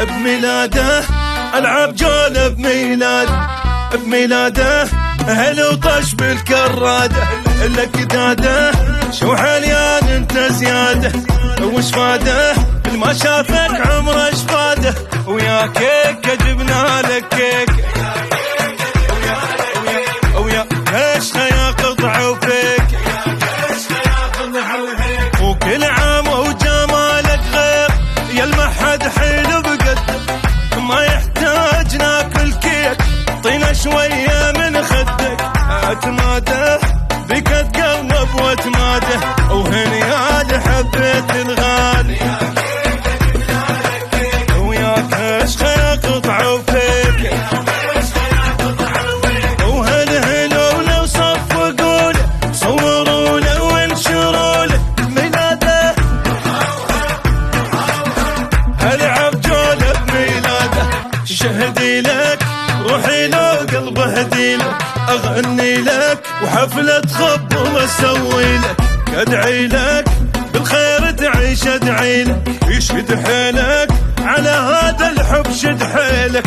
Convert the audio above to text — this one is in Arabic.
بميلاده العب جولة بميلاده اهل وطش بالكراده لك داده شو حليان انت زياده وش فاده ما شافك عمره شفاده ويا كيك جبنا لك كيك ويا ليش يا قطع وفيك وكل عام وجمالك غير يا المحد حلو بقد ما يحتاج ناكل كيك طينا شويه من خدك اتماده بك اتقرب واتماده وهنيالي حبيت الغالي وياك عشقي قطع وفيك وهالهلو لو صفقوا له صوروا له وانشروا له ميلاده العب جوله بميلاده شهدي لك روحي لو قلبه هدي لك اغني لك وحفله خب واسوي لك ادعي لك بالخير تعيش ادعي لك يشد حيلك على هذا الحب شد حيلك